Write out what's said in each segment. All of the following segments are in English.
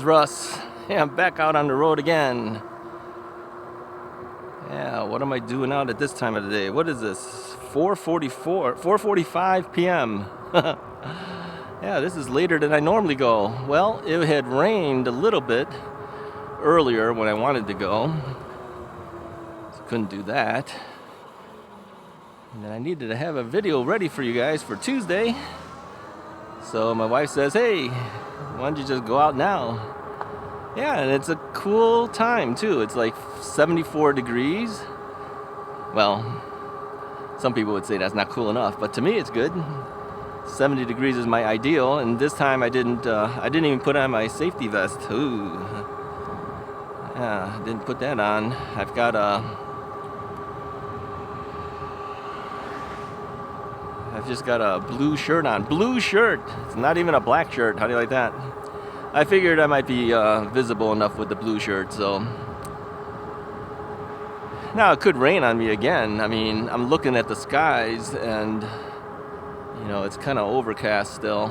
Russ. Yeah, I'm back out on the road again. Yeah, what am I doing out at this time of the day? What is this? 4:45 p.m. Yeah, this is later than I normally go. Well, it had rained a little bit earlier when I wanted to go. So couldn't do that. And then I needed to have a video ready for you guys for Tuesday. So my wife says, hey, why don't you just go out now? Yeah, and it's a cool time too. It's like 74 degrees. Well, some people would say that's not cool enough, but to me it's good. 70 degrees is my ideal, and this time I didn't even put on my safety vest. Ooh. Yeah, didn't put that on. I've just got a blue shirt on. Blue shirt! It's not even a black shirt. How do you like that? I figured I might be visible enough with the blue shirt, so. Now it could rain on me again. I mean, I'm looking at the skies and, you know, it's kind of overcast still.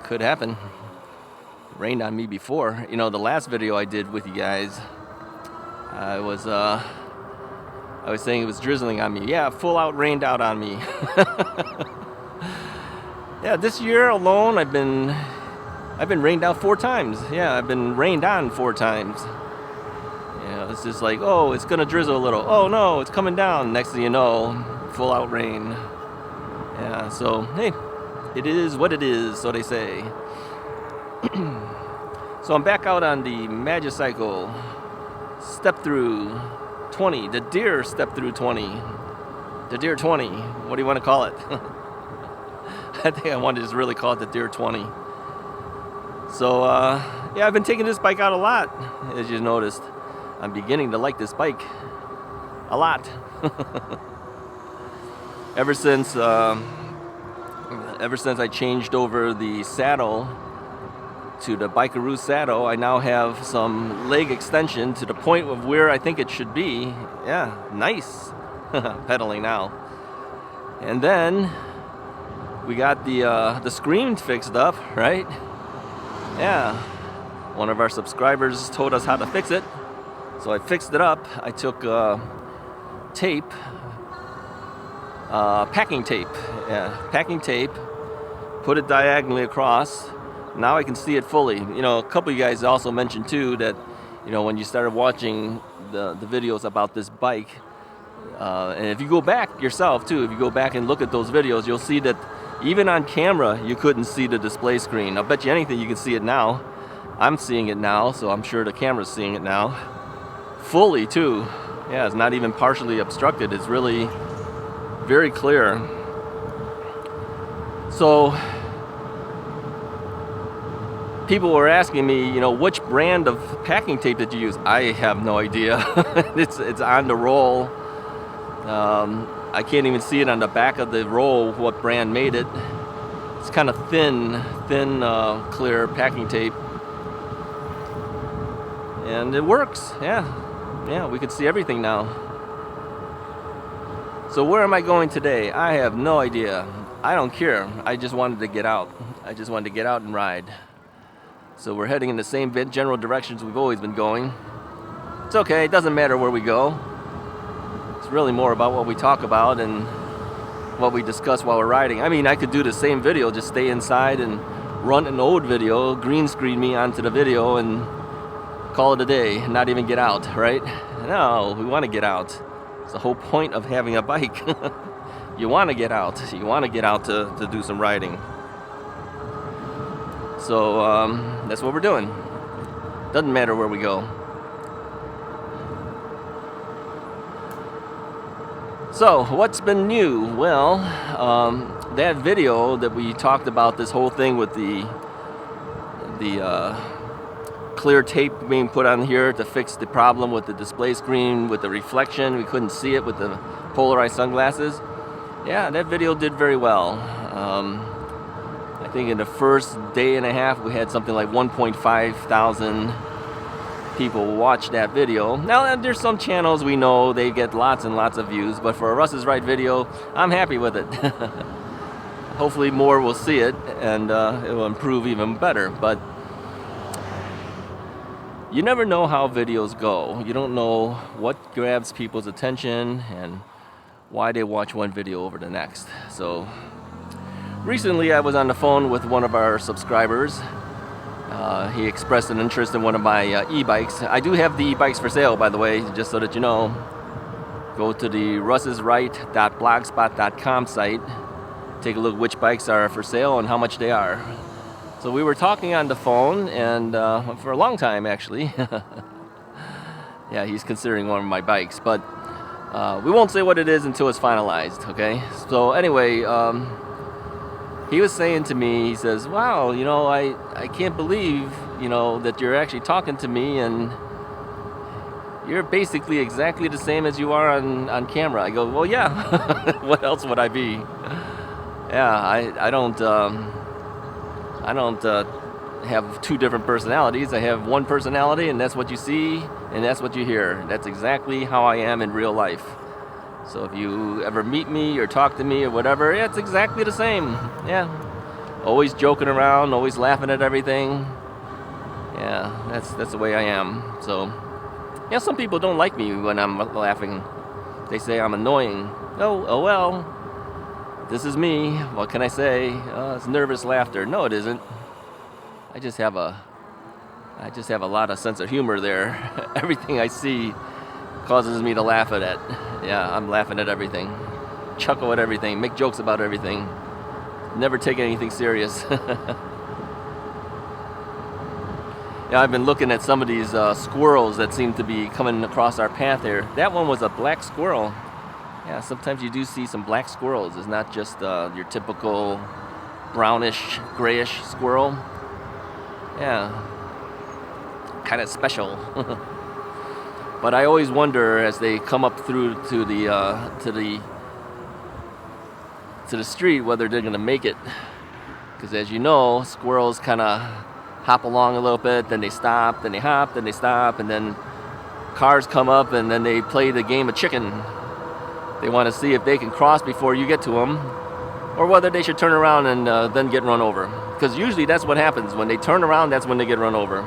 Could happen. It rained on me before. You know, the last video I did with you guys, I was saying it was drizzling on me. Yeah, full out rained out on me. Yeah, this year alone I've been rained out 4 times. Yeah, I've been rained on 4 times. Yeah, it's just like, oh, it's gonna drizzle a little. Oh no, it's coming down. Next thing you know, full out rain. Yeah, so hey, it is what it is, so they say. So I'm back out on the Magicycle Step-Thru 20, the Deer Step-Thru 20, the Deer 20. What do you want to call it? I think I want to just really call it the Deer 20. So yeah, I've been taking this bike out a lot, as you noticed. I'm beginning to like this bike a lot. Ever since I changed over the saddle to the Bikeroo saddle, I now have some leg extension to the point of where I think it should be. Yeah, nice. Pedaling now. And then we got the screen fixed up, right? Yeah. One of our subscribers told us how to fix it. So I fixed it up. I took tape, packing tape. Yeah, packing tape, put it diagonally across. Now I can see it fully. You know, a couple of you guys also mentioned too that, you know, when you started watching the videos about this bike, and if you go back yourself too, if you go back and look at those videos, you'll see that even on camera you couldn't see the display screen. I'll bet you anything you can see it now. I'm seeing it now, so I'm sure the camera's seeing it now. Fully too. Yeah, it's not even partially obstructed. It's really very clear. So people were asking me, you know, which brand of packing tape did you use? I have no idea. It's on the roll. I can't even see it on the back of the roll what brand made it. It's kind of thin, clear packing tape. And it works, yeah. Yeah, we can see everything now. So where am I going today? I have no idea. I don't care. I just wanted to get out. I just wanted to get out and ride. So we're heading in the same general directions we've always been going. It's okay, it doesn't matter where we go. It's really more about what we talk about and what we discuss while we're riding. I mean, I could do the same video, just stay inside and run an old video, green screen me onto the video and call it a day, not even get out, right? No, we want to get out. It's the whole point of having a bike. You want to get out. You want to get out to do some riding. So that's what we're doing. Doesn't matter where we go. So what's been new? Well, that video that we talked about, this whole thing with the clear tape being put on here to fix the problem with the display screen with the reflection. We couldn't see it with the polarized sunglasses. Yeah, that video did very well. I think in the first day and a half we had something like 1.5 thousand people watch that video. Now there's some channels we know they get lots and lots of views, but for a Russ is Right video, I'm happy with it. Hopefully more will see it and it will improve even better. But you never know how videos go. You don't know what grabs people's attention and why they watch one video over the next. So recently I was on the phone with one of our subscribers. He expressed an interest in one of my e-bikes. I do have the e-bikes for sale, by the way, just so that you know. Go to the RUSSISRIGHT.blogspot.com site. Take a look which bikes are for sale and how much they are. So we were talking on the phone, and for a long time actually. Yeah, he's considering one of my bikes, but we won't say what it is until it's finalized, okay? So anyway, he was saying to me, he says, wow, you know, I can't believe, you know, that you're actually talking to me, and you're basically exactly the same as you are on camera. I go, well, yeah. What else would I be? Yeah, I don't have two different personalities. I have one personality, and that's what you see, and that's what you hear. That's exactly how I am in real life. So if you ever meet me or talk to me or whatever, yeah, it's exactly the same. Yeah, always joking around, always laughing at everything. Yeah, that's the way I am. So, yeah, some people don't like me when I'm laughing. They say I'm annoying. Oh well. This is me. What can I say? It's nervous laughter. No, it isn't. I just have a lot of sense of humor there. Everything I see causes me to laugh at it. Yeah, I'm laughing at everything. Chuckle at everything. Make jokes about everything. Never take anything serious. Yeah, I've been looking at some of these squirrels that seem to be coming across our path here. That one was a black squirrel. Yeah, sometimes you do see some black squirrels. It's not just your typical brownish, grayish squirrel. Yeah, kind of special. But I always wonder as they come up through to the street whether they're gonna make it. Because as you know, squirrels kind of hop along a little bit, then they stop, then they hop, then they stop, and then cars come up, and then they play the game of chicken. They want to see if they can cross before you get to them, or whether they should turn around and then get run over. Because usually that's what happens. When they turn around, that's when they get run over.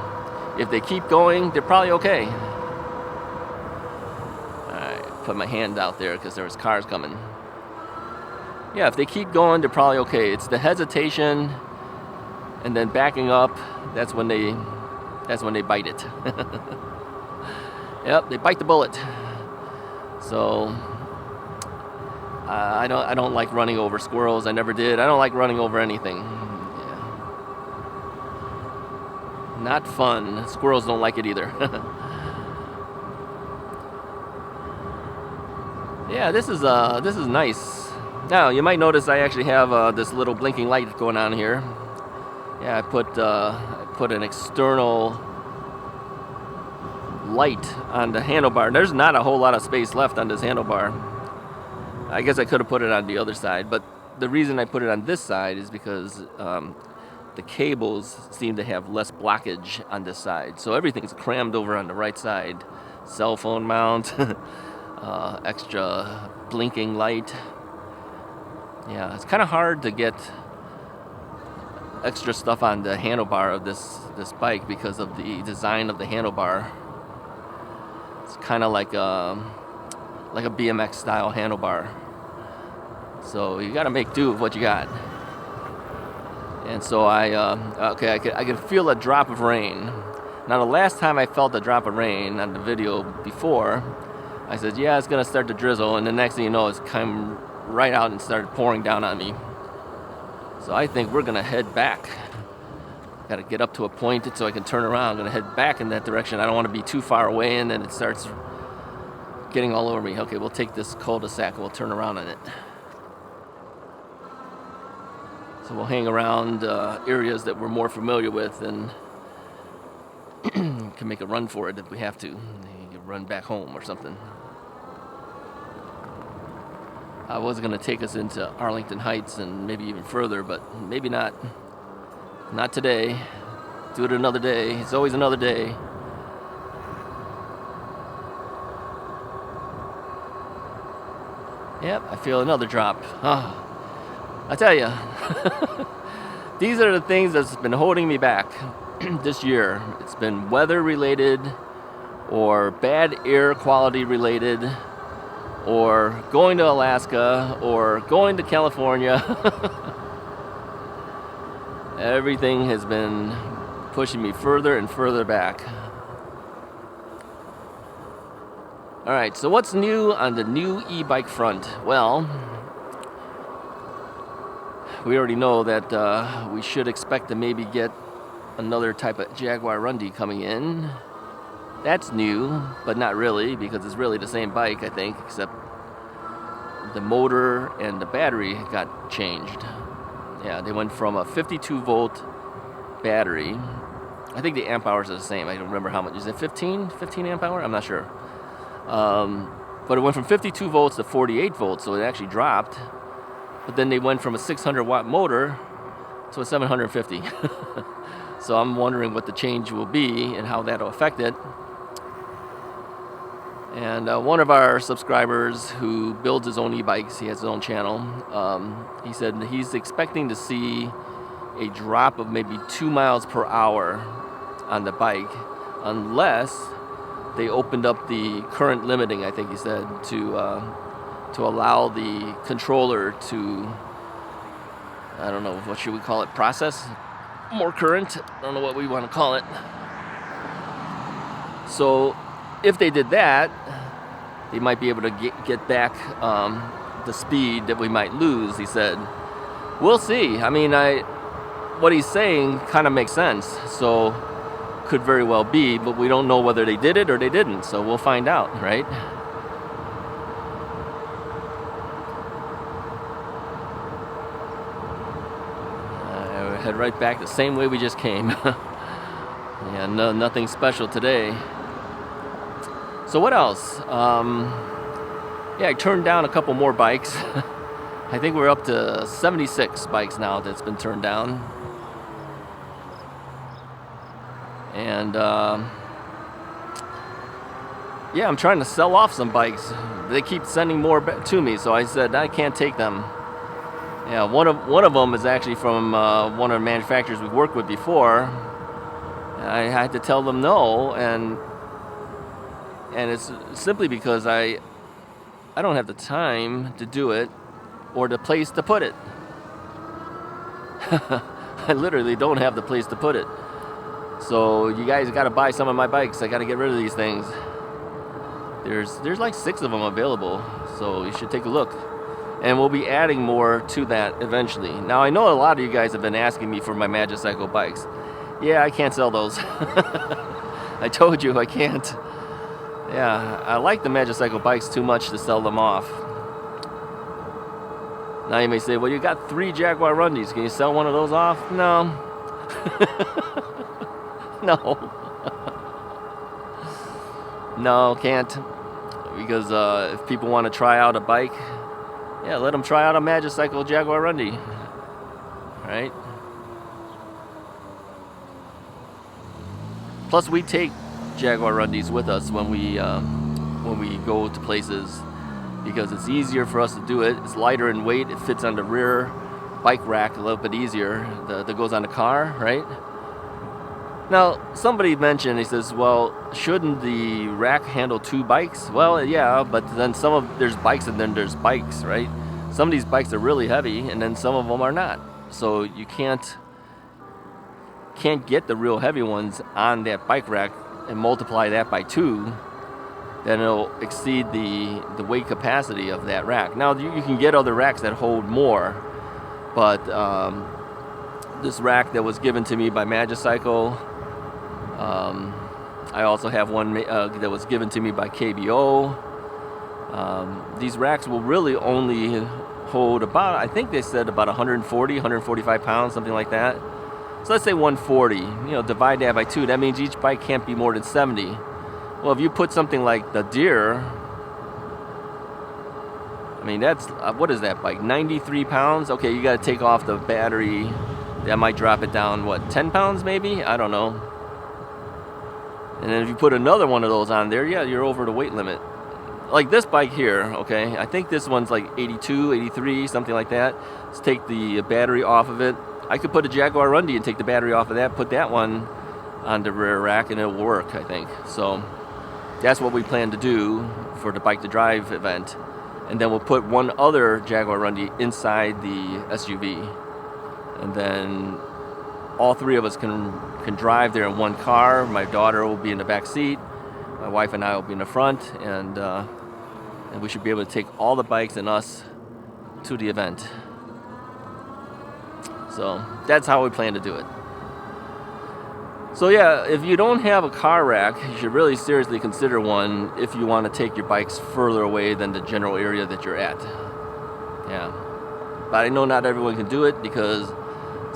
If they keep going, they're probably okay. Alright, put my hand out there because there was cars coming. Yeah, if they keep going, they're probably okay. It's the hesitation and then backing up, that's when they bite it. Yep, they bite the bullet. So I don't like running over squirrels. I never did. I don't like running over anything. Yeah. Not fun. Squirrels don't like it either. Yeah, this is nice. Now you might notice I actually have this little blinking light going on here. Yeah, I put an external light on the handlebar. There's not a whole lot of space left on this handlebar. I guess I could have put it on the other side, but the reason I put it on this side is because the cables seem to have less blockage on this side. So everything's crammed over on the right side. Cell phone mount, extra blinking light. Yeah, it's kind of hard to get extra stuff on the handlebar of this bike because of the design of the handlebar. It's kind of like a BMX style handlebar. So you got to make do with what you got. And so I could feel a drop of rain. Now the last time I felt a drop of rain on the video before, I said, yeah, it's gonna start to drizzle, and the next thing you know, it's come right out and started pouring down on me. So I think we're gonna head back. Got to get up to a point so I can turn around. I'm gonna head back in that direction. I don't want to be too far away, and then it starts getting all over me. Okay, we'll take this cul-de-sac and we'll turn around on it. So we'll hang around areas that we're more familiar with, and can make a run for it if we have to. You can run back home or something. I was going to take us into Arlington Heights and maybe even further, but maybe not. Not today. Do it another day. It's always another day. Yep, I feel another drop. Oh, I tell you, these are the things that's been holding me back. this year. It's been weather related, or bad air quality related, or going to Alaska, or going to California. Everything has been pushing me further and further back. Alright, so what's new on the new e-bike front? Well, we already know that we should expect to maybe get another type of Jaguar Rundy coming in. That's new, but not really, because it's really the same bike, I think, except the motor and the battery got changed. Yeah, they went from a 52 volt battery. I think the amp hours are the same. I don't remember how much. Is it 15 amp hour? I'm not sure. But it went from 52 volts to 48 volts, so it actually dropped. But then they went from a 600 watt motor to a 750. So I'm wondering what the change will be and how that'll affect it. And one of our subscribers who builds his own e-bikes, he has his own channel, he said he's expecting to see a drop of maybe 2 miles per hour on the bike, unless they opened up the current limiting, I think he said, to allow the controller to, I don't know, what should we call it, process more current? I don't know what we want to call it. So if they did that, they might be able to get back the speed that we might lose, he said. We'll see. I mean, what he's saying kind of makes sense. So could very well be, but we don't know whether they did it or they didn't. So we'll find out, right? Head right back the same way we just came. Yeah, nothing special today. So what else? Yeah, I turned down a couple more bikes. I think we're up to 76 bikes now that's been turned down. And yeah, I'm trying to sell off some bikes. They keep sending more to me, so I said I can't take them. Yeah, one of them is actually from one of the manufacturers we've worked with before. I had to tell them no, and it's simply because I don't have the time to do it or the place to put it. I literally don't have the place to put it. So you guys got to buy some of my bikes. I got to get rid of these things. There's like 6 of them available, so you should take a look. And we'll be adding more to that eventually. Now, I know a lot of you guys have been asking me for my Magicycle bikes. Yeah, I can't sell those. I told you I can't. Yeah, I like the Magicycle bikes too much to sell them off. Now you may say, well, you got 3 Jaguar Rundys. Can you sell one of those off? No. No. No, can't. Because if people want to try out a bike, yeah, let them try out a Magicycle Jaguar Rundy. Right? Plus, we take Jaguar Rundys with us when we go to places, because it's easier for us to do it. It's lighter in weight. It fits on the rear bike rack a little bit easier. That goes on the car, right? Now, somebody mentioned, he says, well, shouldn't the rack handle 2 bikes? Well, yeah, but then there's bikes and then there's bikes, right? Some of these bikes are really heavy and then some of them are not. So you can't get the real heavy ones on that bike rack and multiply that by 2. Then it'll exceed the weight capacity of that rack. Now, you can get other racks that hold more, but this rack that was given to me by Magicycle, I also have one that was given to me by KBO. These racks will really only hold about, I think they said about 140, 145 pounds, something like that. So let's say 140, divide that by 2. That means each bike can't be more than 70. Well, if you put something like the Deer, I mean, that's, what is that bike, 93 pounds? Okay, you got to take off the battery. That might drop it down, what, 10 pounds maybe? I don't know. And then if you put another one of those on there, yeah, you're over the weight limit. Like this bike here, okay, I think this one's like 82, 83, something like that. Let's take the battery off of it. I could put a Jaguar Rundy and take the battery off of that, put that one on the rear rack, and it'll work, I think. So that's what we plan to do for the Bike to Drive event. And then we'll put one other Jaguar Rundy inside the SUV. And then all three of us can drive there in one car. My daughter will be in the back seat. My wife and I will be in the front. And we should be able to take all the bikes and us to the event. So that's how we plan to do it. So yeah, if you don't have a car rack, you should really seriously consider one if you want to take your bikes further away than the general area that you're at. Yeah. But I know not everyone can do it because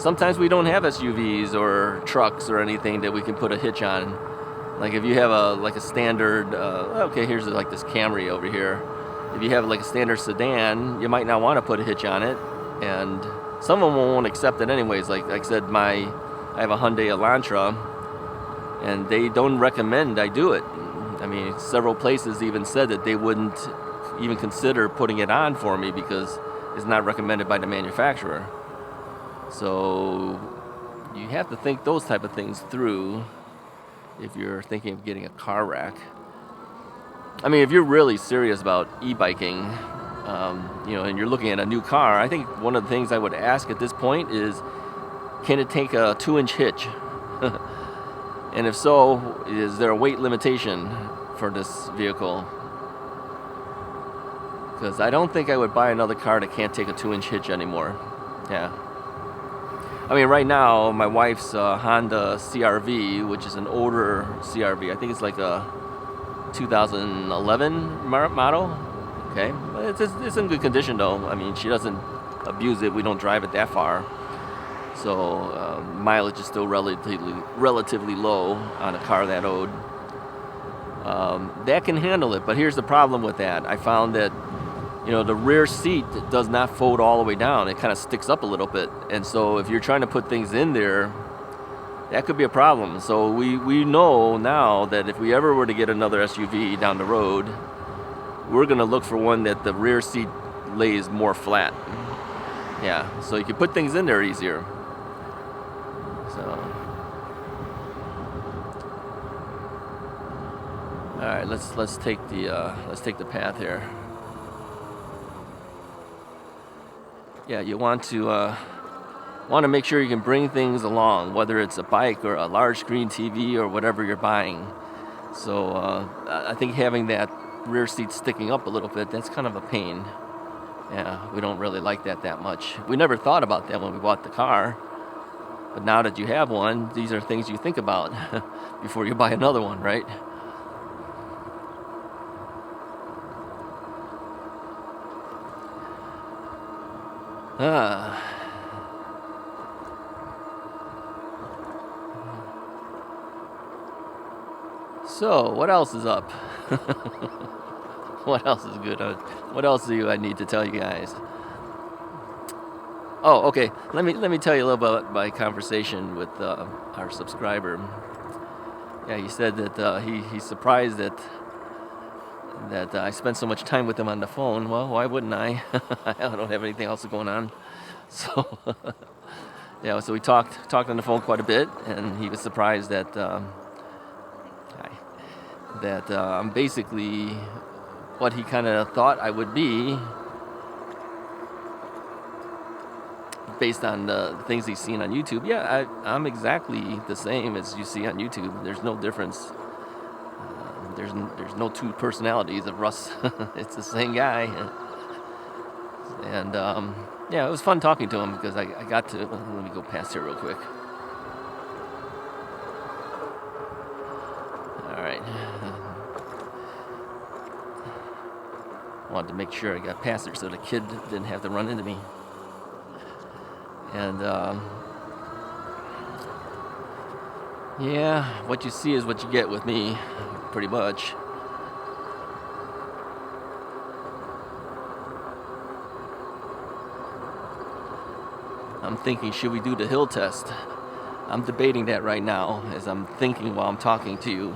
sometimes we don't have SUVs or trucks or anything that we can put a hitch on. Like if you have a standard, okay, here's like this Camry over here. If you have like a standard sedan, you might not want to put a hitch on it, and some of them won't accept it anyways. Like I said, I have a Hyundai Elantra, and they don't recommend I do it. I mean, several places even said that they wouldn't even consider putting it on for me because it's not recommended by the manufacturer. So you have to think those type of things through if you're thinking of getting a car rack. I mean, if you're really serious about e-biking, and you're looking at a new car, I think one of the things I would ask at this point is, can it take a 2-inch hitch? And if so, is there a weight limitation for this vehicle? Because I don't think I would buy another car that can't take a 2-inch hitch anymore. Yeah. I mean, right now, my wife's Honda CR-V, which is an older CR-V. I think it's like a 2011 model. Okay, it's in good condition though. I mean, she doesn't abuse it. We don't drive it that far, so mileage is still relatively low on a car that old. That can handle it, but here's the problem with that. I found that the rear seat does not fold all the way down. It kind of sticks up a little bit, and so if you're trying to put things in there, that could be a problem. So we know now that if we ever were to get another SUV down the road, we're going to look for one that the rear seat lays more flat. Yeah, so you can put things in there easier. So, all right, let's take the path here. Yeah, you want to make sure you can bring things along, whether it's a bike or a large screen TV or whatever you're buying. So I think having that rear seat sticking up a little bit, that's kind of a pain. Yeah, we don't really like that much. We never thought about that when we bought the car, but now that you have one, these are things you think about before you buy another one, right? So, what else is up? What else is good? What else do I need to tell you guys? Oh, okay. Let me tell you a little bit about my conversation with our subscriber. Yeah, he said that he's surprised that I spent so much time with him on the phone. Well, why wouldn't I? I don't have anything else going on. So, yeah. So we talked on the phone quite a bit, and he was surprised that I'm basically what he kind of thought I would be based on the things he's seen on YouTube. Yeah, I'm exactly the same as you see on YouTube. There's no difference. There's no two personalities of Russ. It's the same guy. And yeah, it was fun talking to him because I got to, let me go past here real quick. All right. Wanted to make sure I got past her so the kid didn't have to run into me. And yeah, what you see is what you get with me, pretty much. I'm thinking, should we do the hill test? I'm debating that right now as I'm thinking while I'm talking to you.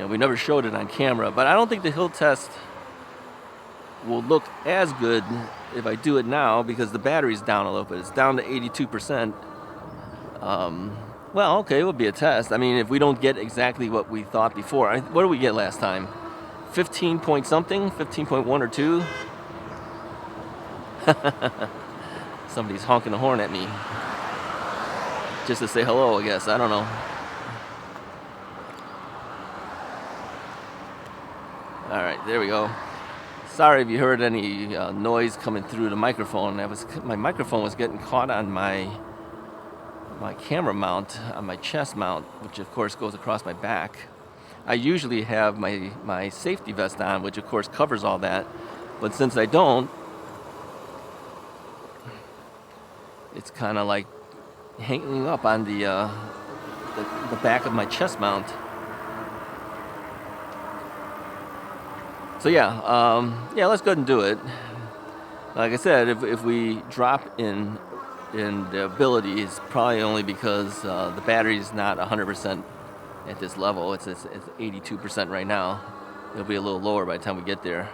We never showed it on camera, but I don't think the hill test will look as good if I do it now because the battery's down a little bit. It's down to 82%. Well, okay, it would be a test. I mean, if we don't get exactly what we thought before. What did we get last time? 15 point something? 15.1 or 2? Somebody's honking the horn at me. Just to say hello, I guess. I don't know. All right, there we go. Sorry if you heard any noise coming through the microphone. My microphone was getting caught on my camera mount, on my chest mount, which of course goes across my back. I usually have my safety vest on, which of course covers all that. But since I don't, it's kind of like hanging up on the back of my chest mount. So yeah, let's go ahead and do it. Like I said, if we drop in the ability, it's probably only because the battery is not 100% at this level. It's 82% right now. It'll be a little lower by the time we get there.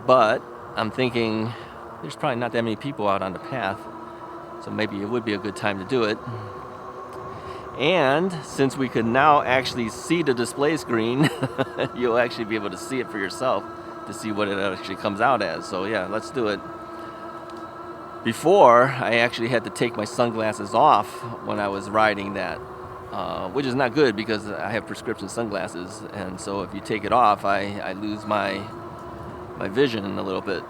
But I'm thinking there's probably not that many people out on the path, so maybe it would be a good time to do it. And since we can now actually see the display screen, you'll actually be able to see it for yourself to see what it actually comes out as. So yeah, let's do it. Before, I actually had to take my sunglasses off when I was riding that, which is not good because I have prescription sunglasses, and so if you take it off, I lose my vision a little bit.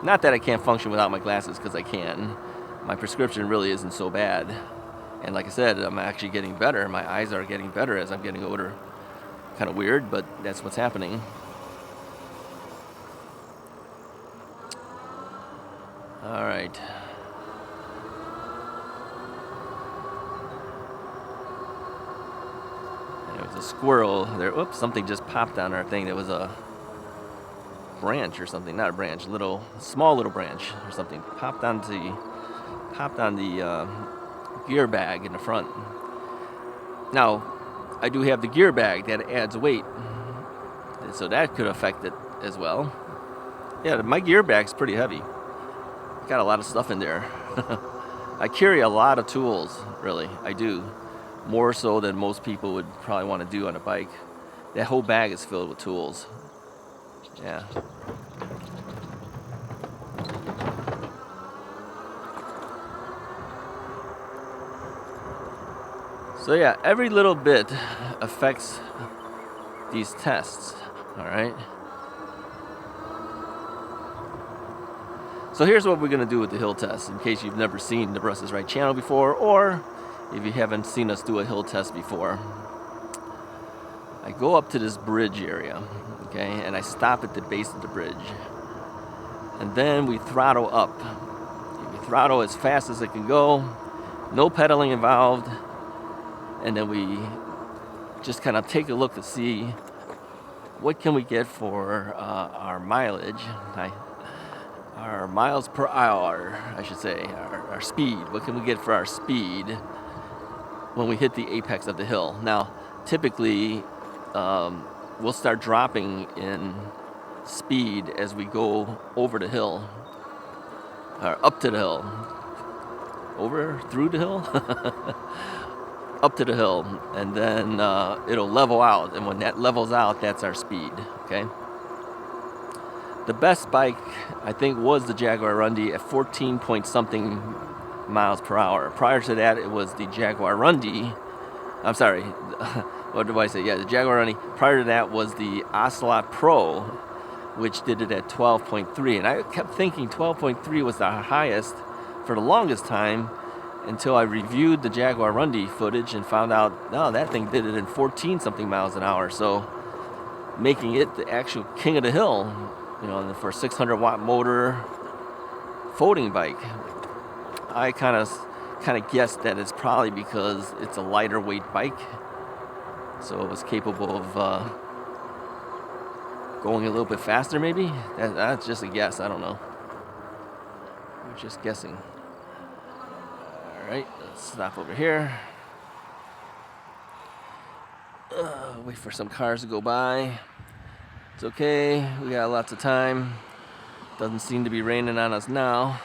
Not that I can't function without my glasses, because I can. My prescription really isn't so bad. And like I said, I'm actually getting better. My eyes are getting better as I'm getting older. Kind of weird, but that's what's happening. All right. There was a squirrel there. Oops, something just popped on our thing. There was a branch or something. Not a branch, small little branch or something. Popped on the gear bag in the front. Now, I do have the gear bag that adds weight, so that could affect it as well. Yeah, my gear bag's pretty heavy. Got a lot of stuff in there. I carry a lot of tools, really. I do. More so than most people would probably want to do on a bike. That whole bag is filled with tools. Yeah. So yeah, every little bit affects these tests, all right? So here's what we're going to do with the hill test, in case you've never seen the RUSSISRIGHT channel before, or if you haven't seen us do a hill test before. I go up to this bridge area, okay, and I stop at the base of the bridge. And then we throttle up. We throttle as fast as it can go, no pedaling involved. And then we just kind of take a look to see what can we get for our mileage, our miles per hour, I should say, our speed. What can we get for our speed when we hit the apex of the hill? Now, typically, we'll start dropping in speed as we go over the hill, or up to the hill, through the hill, up to the hill, and then it'll level out, and when that levels out, that's our speed, okay? The best bike, I think, was the Jaguar Rundy at 14 point something miles per hour. Prior to that, it was the Jaguar Rundy. I'm sorry, what did I say? Yeah, the Jaguar Rundy. Prior to that was the Ocelot Pro, which did it at 12.3. And I kept thinking 12.3 was the highest for the longest time until I reviewed the Jaguar Rundy footage and found out, no, that thing did it in 14 something miles an hour. So making it the actual king of the hill, you know, for a 600 watt motor folding bike. I kind of guessed that it's probably because it's a lighter weight bike, so it was capable of going a little bit faster, maybe. That's just a guess. I don't know. I'm just guessing. All right, let's stop over here. Wait for some cars to go by. It's okay. We got lots of time. Doesn't seem to be raining on us now.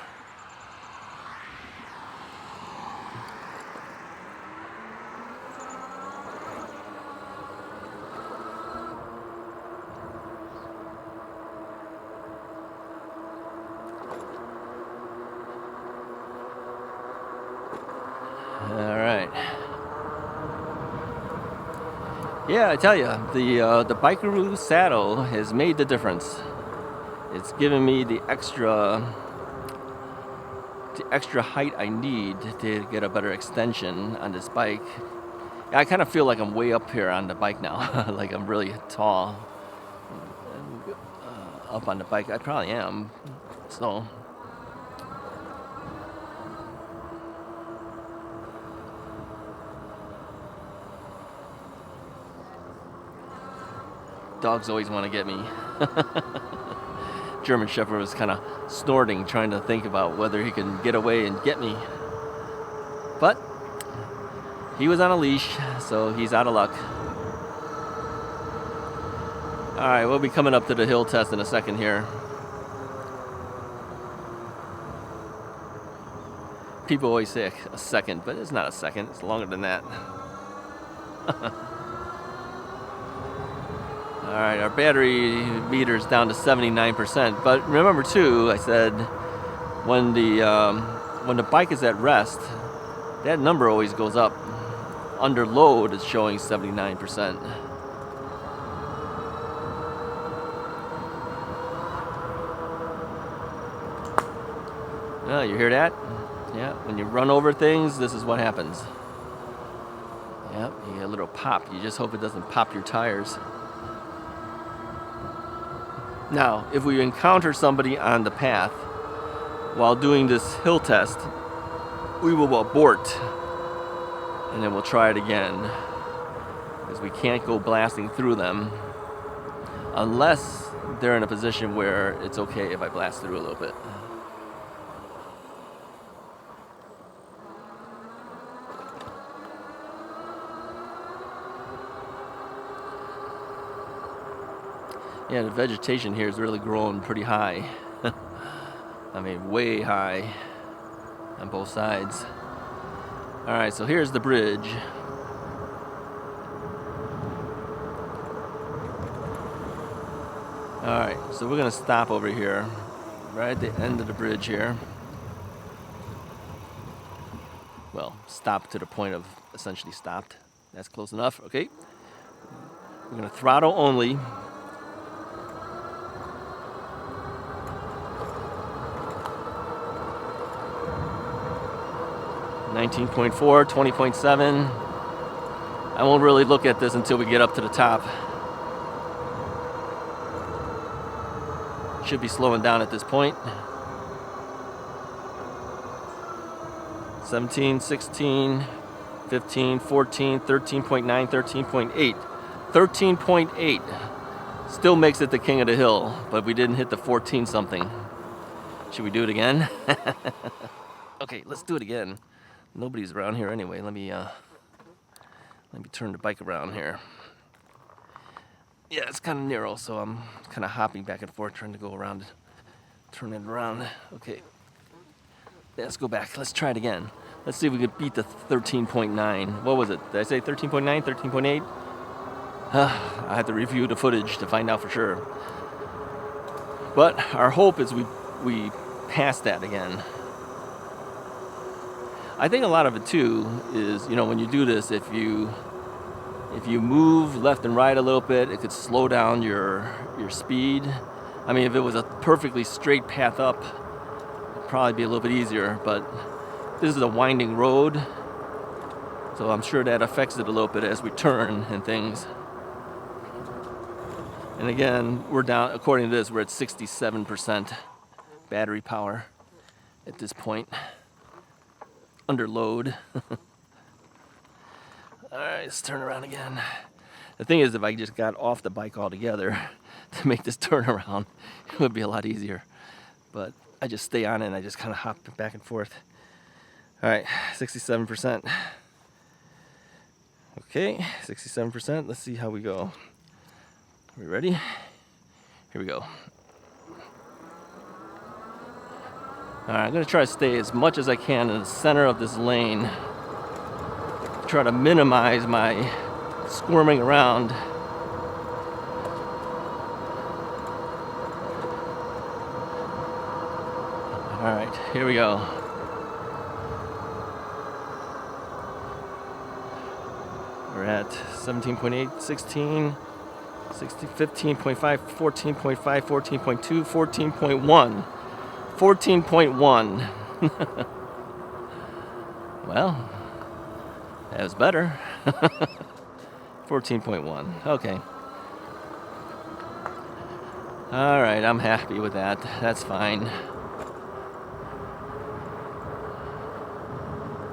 All right. Yeah, I tell you, the Bikeroo saddle has made the difference. It's given me the extra height I need to get a better extension on this bike. I kind of feel like I'm way up here on the bike now, like I'm really tall up on the bike. I probably am. So. Dogs always want to get me. German Shepherd was kind of snorting, trying to think about whether he can get away and get me. But he was on a leash, so he's out of luck. All right, we'll be coming up to the hill test in a second here. People always say a second, but it's not a second. It's longer than that. All right, our battery meter's down to 79%. But remember too, I said when the bike is at rest, that number always goes up. Under load, it's showing 79%. Oh, you hear that? Yeah, when you run over things, this is what happens. Yep, you get a little pop. You just hope it doesn't pop your tires. Now, if we encounter somebody on the path while doing this hill test, we will abort and then we'll try it again, because we can't go blasting through them unless they're in a position where it's okay if I blast through a little bit. Yeah, the vegetation here is really growing pretty high. I mean, way high on both sides. All right, so here's the bridge. All right, so we're gonna stop over here, right at the end of the bridge here. Well, stop to the point of essentially stopped. That's close enough, okay? We're gonna throttle only. $19.4, $20.7. I won't really look at this until we get up to the top. Should be slowing down at this point. 17, 16, 15, 14, 13.9, 13.8. 13.8 still makes it the king of the hill, but we didn't hit the 14 something. Should we do it again? Okay, let's do it again. Nobody's around here anyway. Let me turn the bike around here. Yeah, it's kind of narrow, so I'm kind of hopping back and forth, trying to go around, turn it around. Okay, let's go back. Let's try it again. Let's see if we can beat the 13.9. What was it? Did I say 13.9, 13.8? I have to review the footage to find out for sure. But our hope is we pass that again. I think a lot of it too is, when you do this, if you move left and right a little bit, it could slow down your speed. I mean, if it was a perfectly straight path up, it'd probably be a little bit easier, but this is a winding road, so I'm sure that affects it a little bit as we turn and things. And again, we're down, according to this, we're at 67% battery power at this point. Under load. Alright, let's turn around again. The thing is, if I just got off the bike altogether to make this turnaround, it would be a lot easier. But I just stay on it and I just kind of hop back and forth. Alright, 67%. Okay, 67%. Let's see how we go. Are we ready? Here we go. Alright, I'm going to try to stay as much as I can in the center of this lane. Try to minimize my squirming around. Alright, here we go. We're at 17.8, 16, 15.5, 14.5, 14.2, 14.1. 14.1. Well, that was better. 14.1. Okay. Alright, I'm happy with that. That's fine.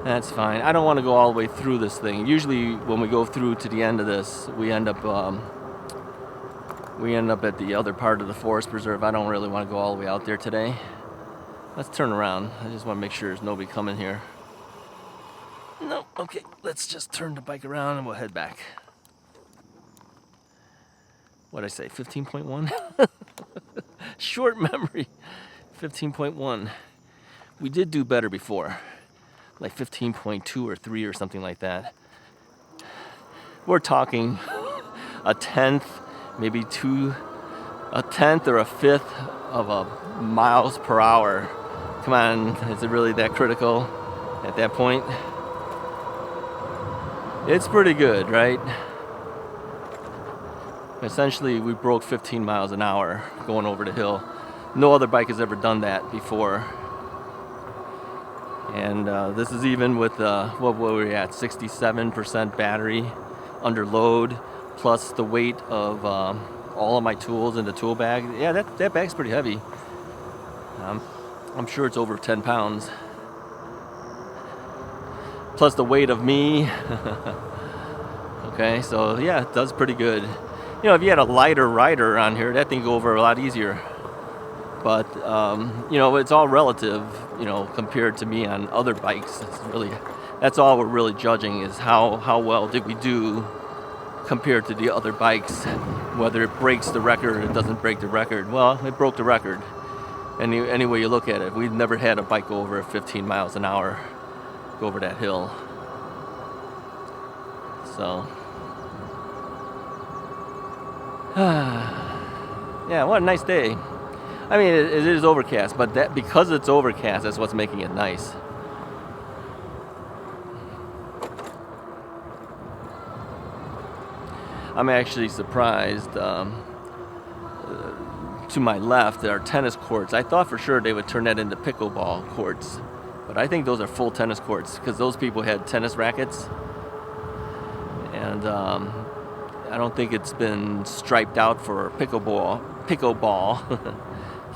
That's fine. I don't want to go all the way through this thing. Usually when we go through to the end of this, we end up at the other part of the forest preserve. I don't really want to go all the way out there today. Let's turn around. I just want to make sure there's nobody coming here. No, okay. Let's just turn the bike around and we'll head back. What'd I say? 15.1? Short memory. 15.1. We did do better before. Like 15.2 or 3 or something like that. We're talking a tenth, maybe a tenth or a fifth of a miles per hour. Come on, is it really that critical at that point? It's pretty good, right? Essentially, we broke 15 miles an hour going over the hill. No other bike has ever done that before. And this is even with, what were we at, 67% battery under load, plus the weight of all of my tools in the tool bag. Yeah, that bag's pretty heavy. I'm sure it's over 10 pounds. Plus the weight of me. Okay, so yeah, it does pretty good. You know, if you had a lighter rider on here, that thing would go over a lot easier. But, you know, it's all relative, you know, compared to me on other bikes. That's all we're really judging is how well did we do compared to the other bikes, whether it breaks the record or it doesn't break the record. Well, it broke the record. Any way you look at it, we've never had a bike go over 15 miles an hour, go over that hill. So, yeah, what a nice day. I mean, it is overcast, but that because it's overcast, that's what's making it nice. I'm actually surprised. To my left, there are tennis courts. I thought for sure they would turn that into pickleball courts, but I think those are full tennis courts because those people had tennis rackets, and I don't think it's been striped out for pickleball.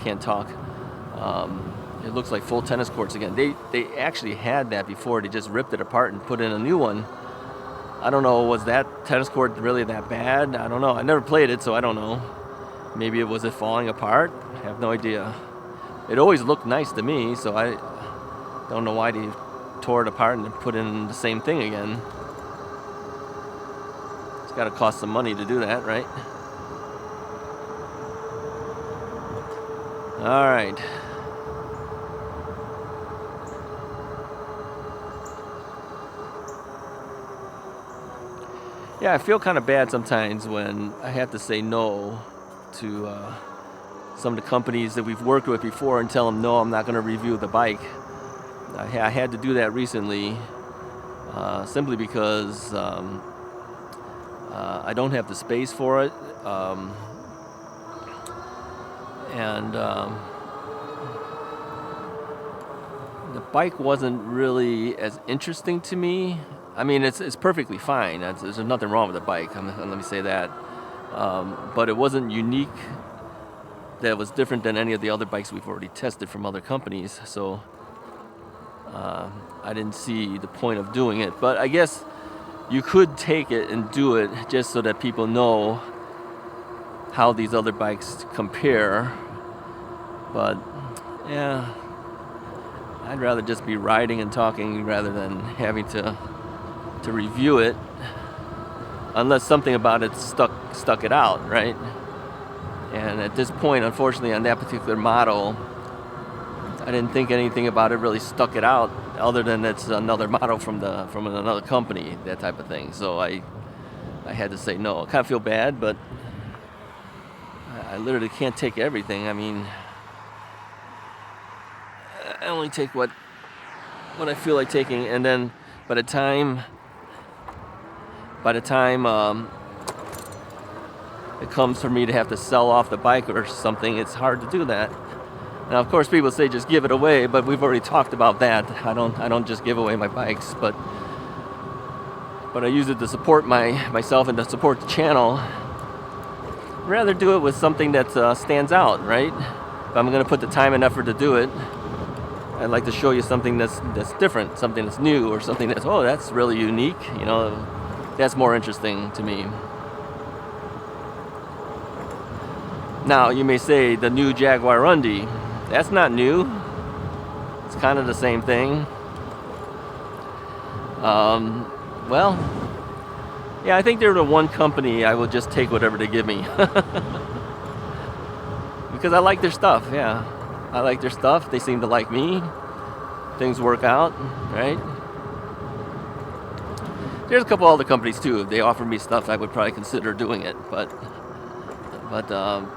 Can't talk. It looks like full tennis courts again. They actually had that before. They just ripped it apart and put in a new one. I don't know, was that tennis court really that bad? I don't know. I never played it, so I don't know. Maybe it was falling apart? I have no idea. It always looked nice to me, so I don't know why they tore it apart and put in the same thing again. It's got to cost some money to do that, right? All right. Yeah, I feel kind of bad sometimes when I have to say no to some of the companies that we've worked with before and tell them, no, I'm not going to review the bike. I had to do that recently simply because I don't have the space for it. And the bike wasn't really as interesting to me. I mean, it's perfectly fine. There's nothing wrong with the bike. Let me say that. But it wasn't unique. That was different than any of the other bikes we've already tested from other companies. So I didn't see the point of doing it. But I guess you could take it and do it just so that people know how these other bikes compare. But yeah, I'd rather just be riding and talking rather than having to review it, unless something about it stuck it out, right? And at this point, unfortunately, on that particular model, I didn't think anything about it really stuck it out, other than it's another model from another company, that type of thing. So I had to say no. I kind of feel bad, but I literally can't take everything. I mean, I only take what I feel like taking, and then by the time it comes for me to have to sell off the bike or something, it's hard to do that. Now, of course, people say just give it away, but we've already talked about that. I don't just give away my bikes, but I use it to support myself and to support the channel. I'd rather do it with something that stands out, right? If I'm going to put the time and effort to do it, I'd like to show you something that's different, something that's new, or something that's really unique. You know, that's more interesting to me. Now, you may say the new Jaguar Undy. That's not new. It's kind of the same thing. Well, yeah, I think they're the one company I will just take whatever they give me. Because I like their stuff, yeah. I like their stuff. They seem to like me. Things work out, right? There's a couple other companies too. If they offer me stuff, I would probably consider doing it. But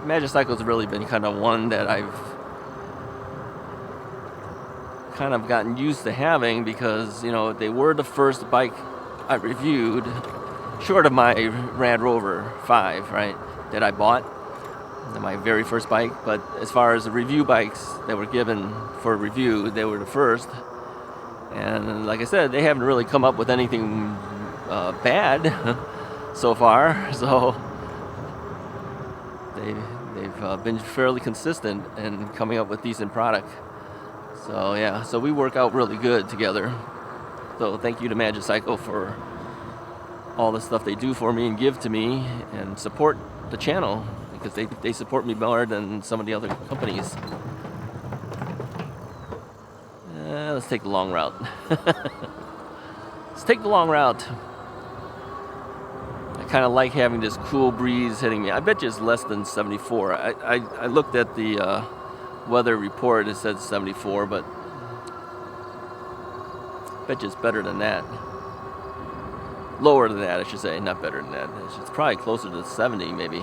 Magicycle's really been kind of one that I've kind of gotten used to having, because, you know, they were the first bike I reviewed, short of my Rad Rover 5, right, that I bought, my very first bike. But as far as the review bikes that were given for review, they were the first. And like I said, they haven't really come up with anything bad so far. So they've been fairly consistent in coming up with decent product. So yeah, so we work out really good together. So thank you to Magicycle for all the stuff they do for me and give to me, and support the channel, because they support me more than some of the other companies. Let's take the long route. Let's take the long route. I kind of like having this cool breeze hitting me. I bet you it's less than 74. I looked at the weather report. It said 74, but I bet you it's better than that. Lower than that, I should say. Not better than that. It's probably closer to 70, maybe.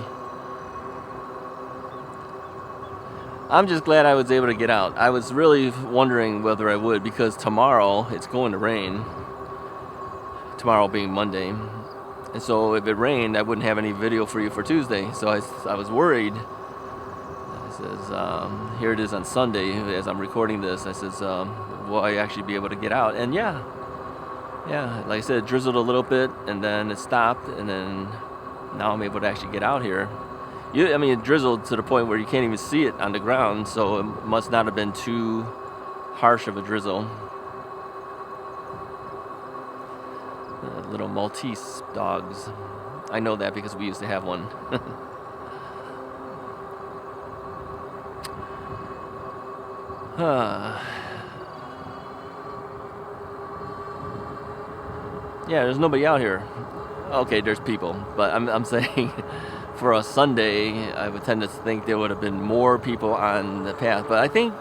I'm just glad I was able to get out. I was really wondering whether I would, because tomorrow it's going to rain. Tomorrow being Monday. And so if it rained, I wouldn't have any video for you for Tuesday. So I was worried. I says, here it is on Sunday as I'm recording this. I says, will I actually be able to get out? And yeah, like I said, it drizzled a little bit, and then it stopped, and then now I'm able to actually get out here. I mean, it drizzled to the point where you can't even see it on the ground, so it must not have been too harsh of a drizzle. Little Maltese dogs. I know that because we used to have one. Yeah, there's nobody out here. Okay, there's people, but I'm saying for a Sunday, I would tend to think there would have been more people on the path. But I think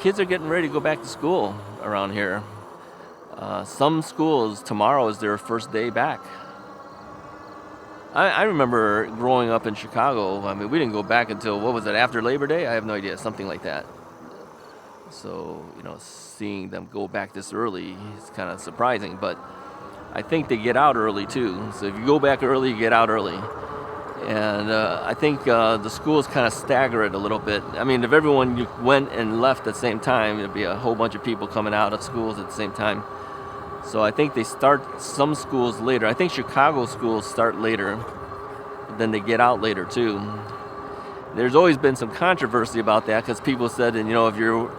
kids are getting ready to go back to school around here. Some schools, tomorrow is their first day back. I remember growing up in Chicago. I mean, we didn't go back until, what was it, after Labor Day? I have no idea, something like that. So, you know, seeing them go back this early is kind of surprising, but I think they get out early too. So if you go back early, you get out early. And I think the schools kind of stagger it a little bit. I mean, if everyone went and left at the same time, there'd be a whole bunch of people coming out of schools at the same time. So I think they start some schools later. I think Chicago schools start later, but then they get out later too. There's always been some controversy about that, because people said, and you know, if you're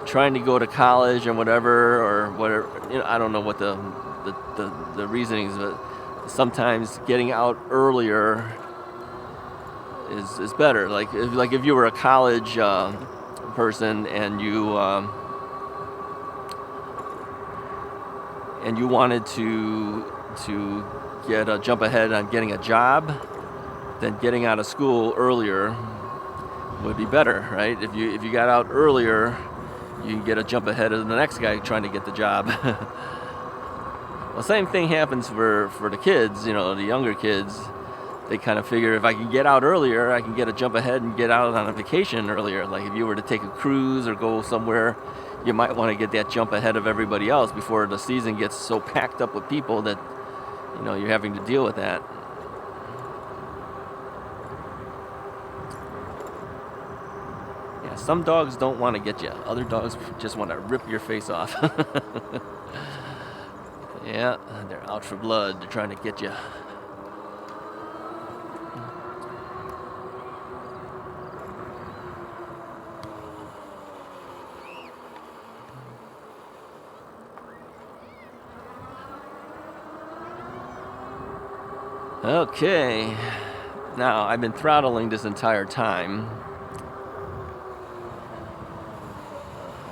trying to go to college and whatever, or whatever, you know, I don't know what the reasonings, but sometimes getting out earlier is better. Like if you were a college person and you wanted to get a jump ahead on getting a job, then getting out of school earlier would be better, right? If you got out earlier, you can get a jump ahead of the next guy trying to get the job. Well, same thing happens for the kids, you know, the younger kids. They kind of figure if I can get out earlier, I can get a jump ahead and get out on a vacation earlier. Like if you were to take a cruise or go somewhere, you might want to get that jump ahead of everybody else before the season gets so packed up with people that, you know, you're having to deal with that. Yeah, some dogs don't want to get you. Other dogs just want to rip your face off. Yeah, they're out for blood. They're trying to get you. Okay, now I've been throttling this entire time.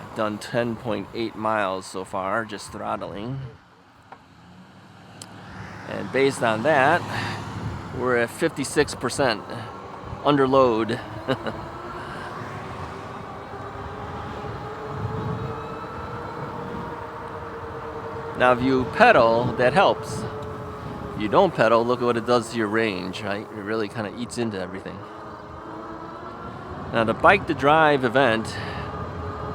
I've done 10.8 miles so far, just throttling. And based on that, we're at 56% under load. Now, if you pedal, that helps. If you don't pedal, look at what it does to your range, right? It really kind of eats into everything. Now, the bike to drive event,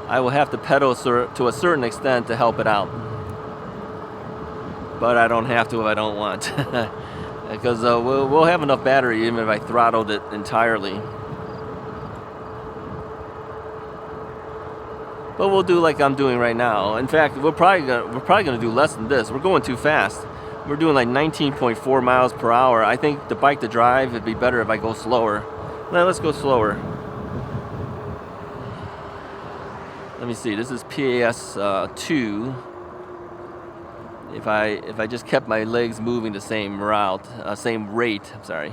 I will have to pedal to a certain extent to help it out. But I don't have to if I don't want. Because we'll have enough battery even if I throttled it entirely. But we'll do like I'm doing right now. In fact, we're probably gonna do less than this. We're going too fast. We're doing like 19.4 miles per hour. I think the bike to drive, it'd be better if I go slower. Now let's go slower. Let me see. This is PAS 2. If I just kept my legs moving the same route, same rate. I'm sorry.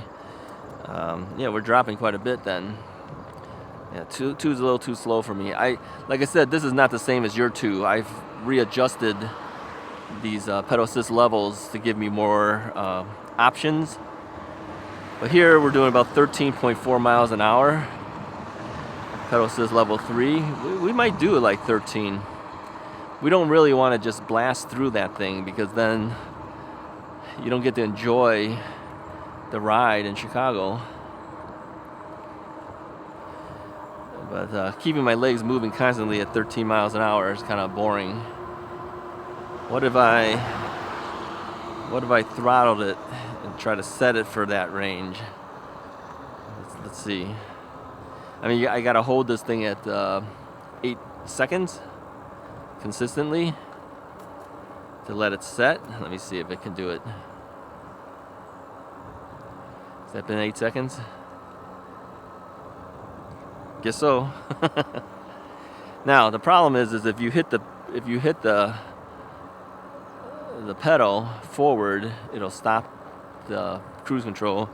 Yeah, we're dropping quite a bit then. Yeah, two's a little too slow for me. Like I said, this is not the same as your 2. I've readjusted these pedal assist levels to give me more options. But here we're doing about 13.4 miles an hour. Pedal assist level 3. We might do it like 13. We don't really want to just blast through that thing because then you don't get to enjoy the ride in Chicago. But keeping my legs moving constantly at 13 miles an hour is kind of boring. What if I throttled it and try to set it for that range? Let's see. I mean, I gotta hold this thing at 8 seconds consistently to let it set. Let me see if it can do it. Has that been 8 seconds? Guess so. Now the problem is if you hit the pedal forward, it'll stop the cruise control.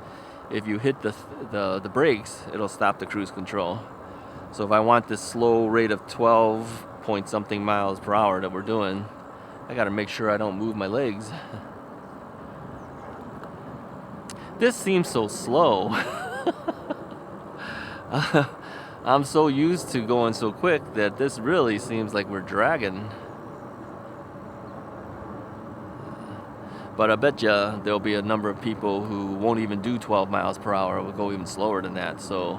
If you hit the brakes, it'll stop the cruise control. So if I want this slow rate of 12 point something miles per hour that we're doing, I got to make sure I don't move my legs. This seems so slow. I'm so used to going so quick that this really seems like we're dragging. But I bet you there'll be a number of people who won't even do 12 miles per hour. Will go even slower than that. So,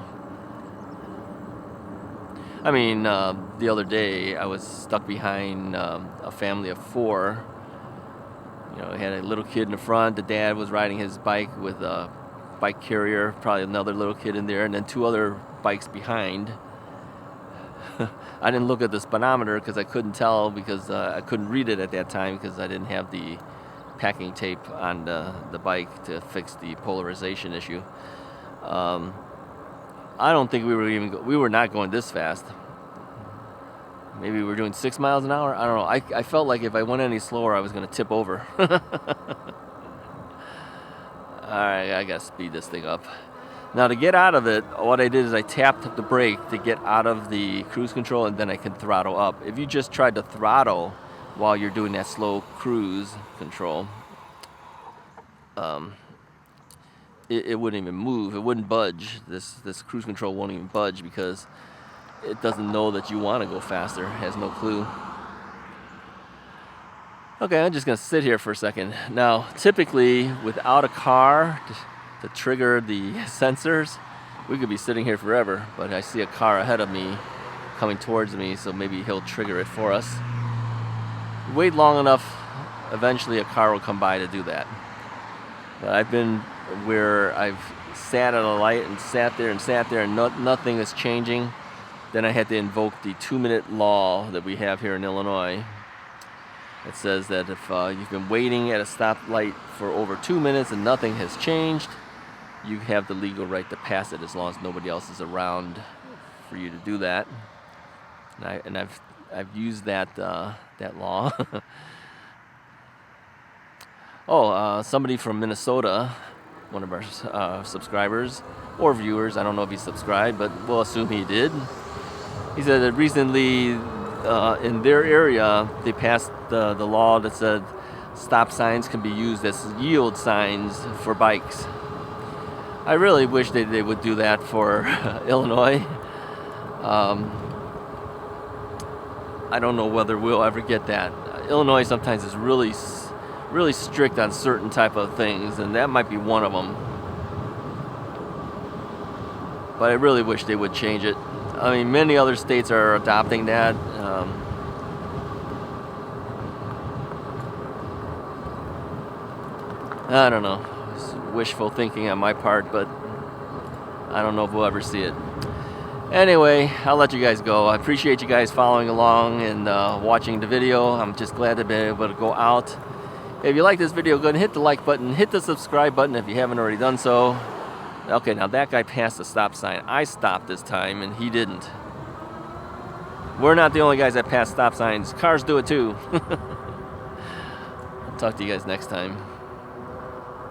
I mean, the other day I was stuck behind a family of 4. You know, they had a little kid in the front. The dad was riding his bike with a bike carrier, probably another little kid in there, and then 2 other bikes behind. I didn't look at the speedometer because I couldn't tell because I couldn't read it at that time because I didn't have the packing tape on the bike to fix the polarization issue. I don't think we were not going this fast. Maybe we were doing 6 miles an hour. I don't know. I felt like if I went any slower, I was going to tip over. All right, I got to speed this thing up. Now to get out of it, what I did is I tapped the brake to get out of the cruise control, and then I can throttle up. If you just tried to throttle while you're doing that slow cruise control, it wouldn't even move. It wouldn't budge. This cruise control won't even budge because it doesn't know that you want to go faster. It has no clue. Okay, I'm just going to sit here for a second. Now, typically, without a car to trigger the sensors, we could be sitting here forever, but I see a car ahead of me coming towards me, so maybe he'll trigger it for us. Wait long enough, eventually a car will come by to do that. But I've been where I've sat at a light and sat there and nothing is changing. Then I had to invoke the 2-minute law that we have here in Illinois. It says that if you've been waiting at a stoplight for over 2 minutes and nothing has changed, you have the legal right to pass it as long as nobody else is around for you to do that. And I've used that law. Somebody from Minnesota, one of our subscribers or viewers, I don't know if he subscribed, but we'll assume he did. He said that recently in their area they passed the law that said stop signs can be used as yield signs for bikes. I really wish they would do that for Illinois. I don't know whether we'll ever get that. Illinois sometimes is really strict on certain type of things, and that might be one of them. But I really wish they would change it. I mean, many other states are adopting that. I don't know. It's wishful thinking on my part, but I don't know if we'll ever see it. Anyway, I'll let you guys go. I appreciate you guys following along and watching the video. I'm just glad to be able to go out. If you like this video, go ahead and hit the like button, hit the subscribe button if you haven't already done so. Okay, now that guy passed the stop sign. I stopped this time and he didn't. We're not the only guys that pass stop signs. Cars do it too. I'll talk to you guys next time.